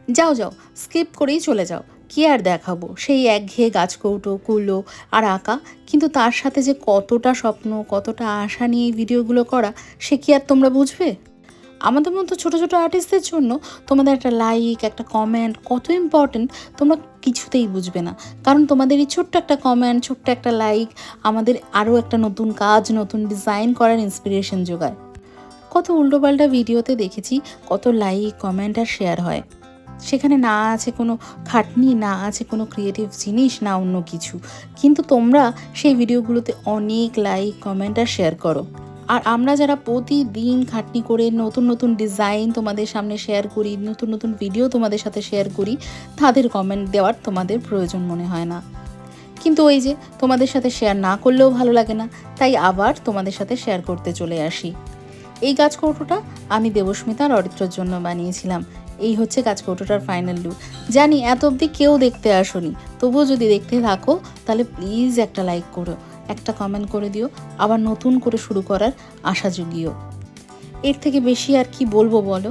যাও যাও, স্কিপ করেই চলে যাও, কি আর দেখাবো সেই একঘেয়ে গাছকৌটো কুলো আর আঁকা। কিন্তু তার সাথে যে কতটা স্বপ্ন, কতটা আশা নিয়ে এই ভিডিওগুলো করা, সে কি আর তোমরা বুঝবে? আমাদের মতো ছোটো ছোটো আর্টিস্টদের জন্য তোমাদের একটা লাইক, একটা কমেন্ট কত ইম্পর্টেন্ট তোমরা কিছুতেই বুঝবে না। কারণ তোমাদের এই ছোট্ট একটা কমেন্ট, ছোট্ট একটা লাইক আমাদের আরও একটা নতুন কাজ, নতুন ডিজাইন করার ইন্সপিরেশন যোগায়। কত উল্টোপাল্টা ভিডিওতে দেখেছি কত লাইক, কমেন্ট আর শেয়ার হয়, সেখানে না আছে কোনো খাটনি, না আছে কোনো ক্রিয়েটিভ জিনিস, না অন্য কিছু। কিন্তু তোমরা সেই ভিডিওগুলোতে অনেক লাইক, কমেন্ট আর শেয়ার করো। আর আমরা যারা প্রতিদিন খাটনি করে নতুন নতুন ডিজাইন তোমাদের সামনে শেয়ার করি, নতুন নতুন ভিডিও তোমাদের সাথে শেয়ার করি, তাদের কমেন্ট দেওয়ার তোমাদের প্রয়োজন মনে হয় না। কিন্তু ওই যে তোমাদের সাথে শেয়ার না করলেও ভালো লাগে না, তাই আবার তোমাদের সাথে শেয়ার করতে চলে আসি। এই গাছকৌটোটা আমি দেবস্মিতা আর অরিত্রর জন্য বানিয়েছিলাম। এই হচ্ছে গাছকৌটোটার ফাইনাল লুক। জানি এত অবধি কেউ দেখতে আসোনি, তবুও যদি দেখতে থাকো তাহলে প্লিজ একটা লাইক করো, একটা কমেন্ট করে দিও, আবার নতুন করে শুরু করার আশা জুগিও। এর থেকে বেশি আর কি বলবো বলো।